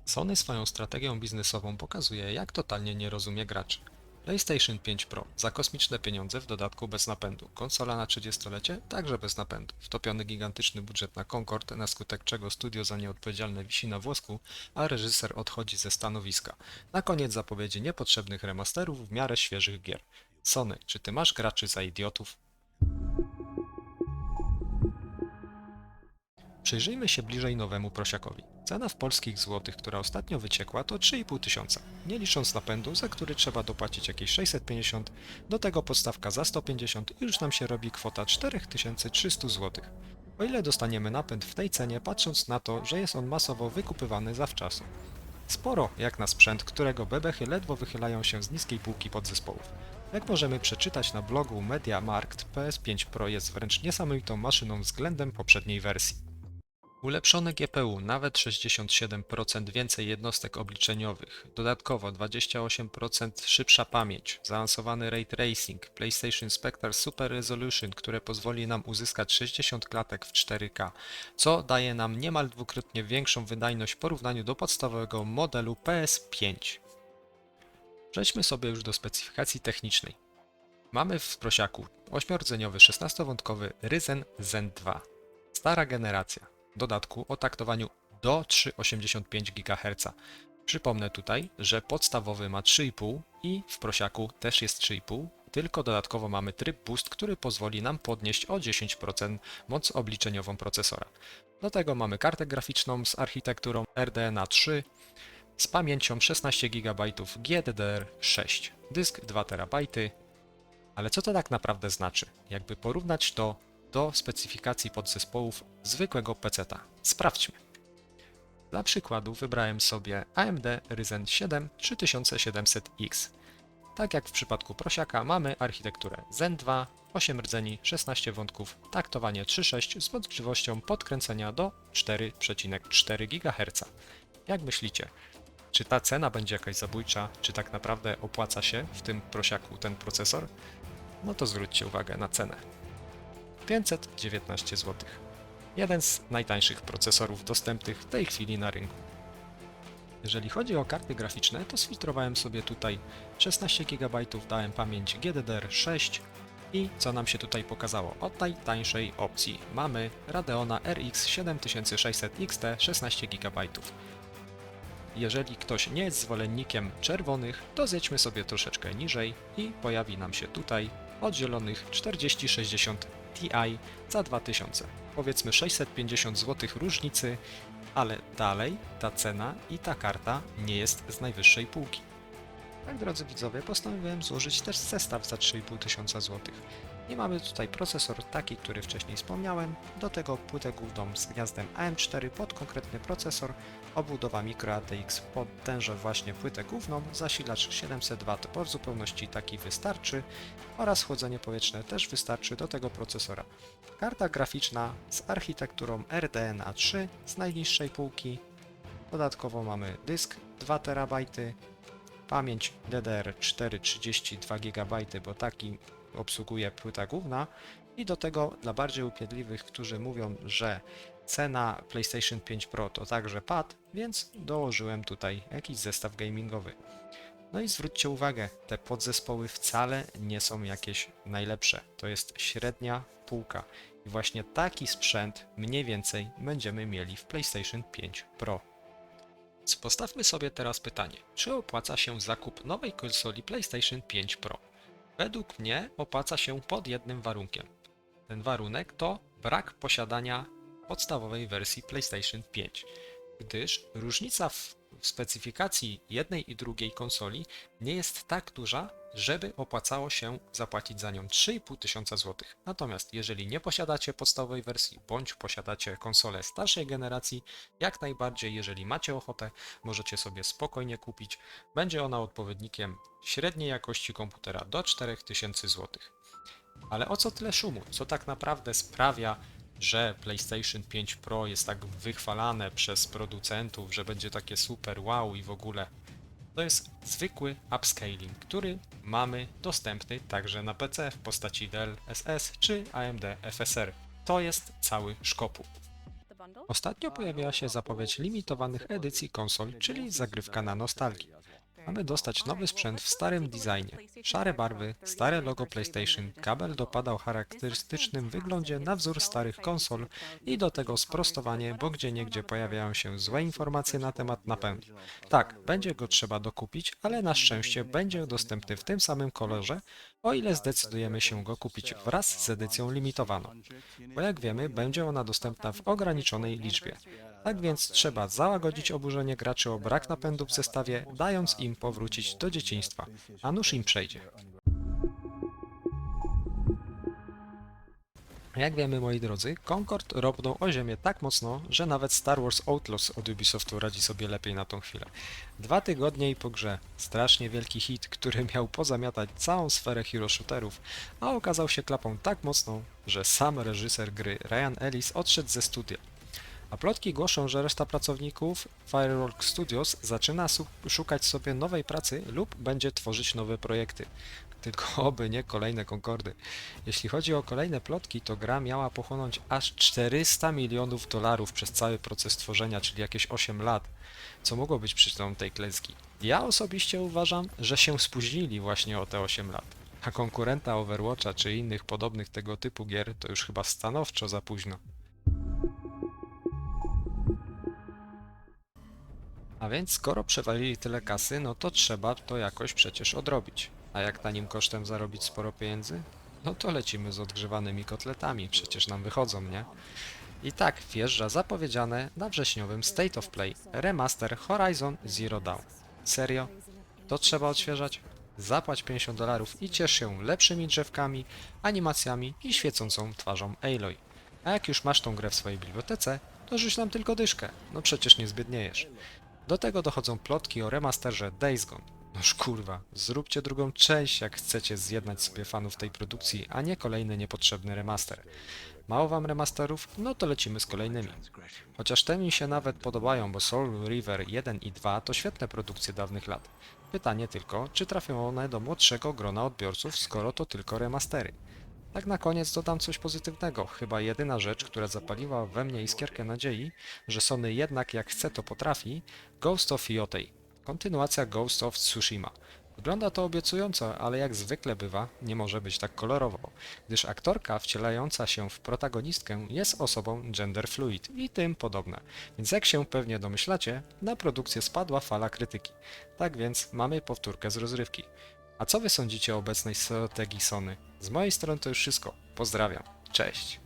Sony swoją strategią biznesową pokazuje, jak totalnie nie rozumie graczy. PlayStation 5 Pro za kosmiczne pieniądze, w dodatku bez napędu. Konsola na 30-lecie także bez napędu. Wtopiony gigantyczny budżet na Concord, na skutek czego studio za nieodpowiedzialne wisi na włosku, a reżyser odchodzi ze stanowiska. Na koniec zapowiedzi niepotrzebnych remasterów w miarę świeżych gier. Sony, czy ty masz graczy za idiotów? Przyjrzyjmy się bliżej nowemu prosiakowi. Cena w polskich złotych, która ostatnio wyciekła, to 3,5 tysiąca, nie licząc napędu, za który trzeba dopłacić jakieś 650, do tego podstawka za 150 i już nam się robi kwota 4300 zł. O ile dostaniemy napęd w tej cenie, patrząc na to, że jest on masowo wykupywany zawczasu. Sporo jak na sprzęt, którego bebechy ledwo wychylają się z niskiej półki podzespołów. Jak możemy przeczytać na blogu MediaMarkt, PS5 Pro jest wręcz niesamowitą maszyną względem poprzedniej wersji. Ulepszone GPU, nawet 67% więcej jednostek obliczeniowych, dodatkowo 28% szybsza pamięć, zaawansowany ray tracing, PlayStation Spectre Super Resolution, które pozwoli nam uzyskać 60 klatek w 4K, co daje nam niemal dwukrotnie większą wydajność w porównaniu do podstawowego modelu PS5. Przejdźmy sobie już do specyfikacji technicznej. Mamy w prosiaku 8-rdzeniowy 16-wątkowy Ryzen Zen 2, stara generacja. W dodatku o taktowaniu do 3,85 GHz. Przypomnę tutaj, że podstawowy ma 3,5 i w prosiaku też jest 3,5, tylko dodatkowo mamy tryb Boost, który pozwoli nam podnieść o 10% moc obliczeniową procesora. Do tego mamy kartę graficzną z architekturą RDNA 3 z pamięcią 16 GB GDDR6, dysk 2 TB. Ale co to tak naprawdę znaczy? Jakby porównać to do specyfikacji podzespołów zwykłego PC-ta. Sprawdźmy. Dla przykładu wybrałem sobie AMD Ryzen 7 3700X. Tak jak w przypadku prosiaka mamy architekturę Zen 2, 8 rdzeni, 16 wątków, taktowanie 3.6 z możliwością podkręcenia do 4,4 GHz. Jak myślicie, czy ta cena będzie jakaś zabójcza, czy tak naprawdę opłaca się w tym prosiaku ten procesor? No to zwróćcie uwagę na cenę. 519 zł. Jeden z najtańszych procesorów dostępnych w tej chwili na rynku. Jeżeli chodzi o karty graficzne, to sfiltrowałem sobie tutaj 16 GB, dałem pamięć GDDR6 i co nam się tutaj pokazało? Od najtańszej opcji mamy Radeona RX 7600 XT 16 GB. Jeżeli ktoś nie jest zwolennikiem czerwonych, to zjedźmy sobie troszeczkę niżej i pojawi nam się tutaj od zielonych 4060 Ti za 2000. Powiedzmy 650 zł różnicy, ale dalej ta cena i ta karta nie jest z najwyższej półki. Tak, drodzy widzowie, postanowiłem złożyć też zestaw za 3500 zł. I mamy tutaj procesor taki, który wcześniej wspomniałem, do tego płytę główną z gniazdem AM4 pod konkretny procesor, obudowa microATX pod tęże właśnie płytę główną, zasilacz 700W, bo w zupełności taki wystarczy oraz chłodzenie powietrzne też wystarczy do tego procesora. Karta graficzna z architekturą RDNA 3 z najniższej półki, dodatkowo mamy dysk 2 TB, pamięć DDR4 32 GB, bo taki obsługuje płyta główna i do tego dla bardziej upierdliwych, którzy mówią, że cena PlayStation 5 Pro to także pad, więc dołożyłem tutaj jakiś zestaw gamingowy. No i zwróćcie uwagę, te podzespoły wcale nie są jakieś najlepsze. To jest średnia półka. I właśnie taki sprzęt mniej więcej będziemy mieli w PlayStation 5 Pro. Postawmy sobie teraz pytanie, czy opłaca się zakup nowej konsoli PlayStation 5 Pro? Według mnie opłaca się pod jednym warunkiem. Ten warunek to brak posiadania podstawowej wersji PlayStation 5, gdyż różnica w specyfikacji jednej i drugiej konsoli nie jest tak duża, żeby opłacało się zapłacić za nią 3500 zł. Natomiast jeżeli nie posiadacie podstawowej wersji, bądź posiadacie konsolę starszej generacji, jak najbardziej, jeżeli macie ochotę, możecie sobie spokojnie kupić. Będzie ona odpowiednikiem średniej jakości komputera do 4000 zł. Ale o co tyle szumu? Co tak naprawdę sprawia, że PlayStation 5 Pro jest tak wychwalane przez producentów, że będzie takie super wow i w ogóle? To jest zwykły upscaling, który mamy dostępny także na PC w postaci Dell SS czy AMD FSR. To jest cały szkopuł. Ostatnio pojawiła się zapowiedź limitowanych edycji konsol, czyli zagrywka na nostalgii. Mamy dostać nowy sprzęt w starym designie. Szare barwy, stare logo PlayStation, kabel dopada o charakterystycznym wyglądzie na wzór starych konsol i do tego sprostowanie, bo gdzieniegdzie pojawiają się złe informacje na temat napędu. Tak, będzie go trzeba dokupić, ale na szczęście będzie dostępny w tym samym kolorze, o ile zdecydujemy się go kupić wraz z edycją limitowaną. Bo jak wiemy, będzie ona dostępna w ograniczonej liczbie. Tak więc trzeba załagodzić oburzenie graczy o brak napędu w zestawie, dając im powrócić do dzieciństwa, a nuż im przejdzie. Jak wiemy, moi drodzy, Concord robnął o ziemię tak mocno, że nawet Star Wars Outlaws od Ubisoftu radzi sobie lepiej na tą chwilę. 2 tygodnie i po grze. Strasznie wielki hit, który miał pozamiatać całą sferę hero shooterów, a okazał się klapą tak mocną, że sam reżyser gry Ryan Ellis odszedł ze studia. A plotki głoszą, że reszta pracowników Firework Studios zaczyna szukać sobie nowej pracy lub będzie tworzyć nowe projekty. Tylko oby nie kolejne Concordy. Jeśli chodzi o kolejne plotki, to gra miała pochłonąć aż 400 milionów dolarów przez cały proces tworzenia, czyli jakieś 8 lat, co mogło być przyczyną tej klęski. Ja osobiście uważam, że się spóźnili właśnie o te 8 lat. A konkurenta Overwatcha czy innych podobnych tego typu gier to już chyba stanowczo za późno. A więc skoro przewalili tyle kasy, no to trzeba to jakoś przecież odrobić. A jak tanim kosztem zarobić sporo pieniędzy? No to lecimy z odgrzewanymi kotletami, przecież nam wychodzą, nie? I tak wjeżdża zapowiedziane na wrześniowym State of Play remaster Horizon Zero Dawn. Serio? To trzeba odświeżać? Zapłać $50 i ciesz się lepszymi drzewkami, animacjami i świecącą twarzą Aloy. A jak już masz tą grę w swojej bibliotece, to rzuć nam tylko dyszkę, no przecież nie zbiedniejesz. Do tego dochodzą plotki o remasterze Days Gone. Noż kurwa, zróbcie drugą część, jak chcecie zjednać sobie fanów tej produkcji, a nie kolejny niepotrzebny remaster. Mało wam remasterów? No to lecimy z kolejnymi. Chociaż te mi się nawet podobają, bo Soul River 1 i 2 to świetne produkcje dawnych lat. Pytanie tylko, czy trafią one do młodszego grona odbiorców, skoro to tylko remastery. Tak na koniec dodam coś pozytywnego. Chyba jedyna rzecz, która zapaliła we mnie iskierkę nadziei, że Sony jednak jak chce to potrafi, Ghost of Yotei. Kontynuacja Ghost of Tsushima. Wygląda to obiecująco, ale jak zwykle bywa, nie może być tak kolorowo, gdyż aktorka wcielająca się w protagonistkę jest osobą gender fluid i tym podobne. Więc jak się pewnie domyślacie, na produkcję spadła fala krytyki. Tak więc mamy powtórkę z rozrywki. A co wy sądzicie o obecnej strategii Sony? Z mojej strony to już wszystko. Pozdrawiam. Cześć.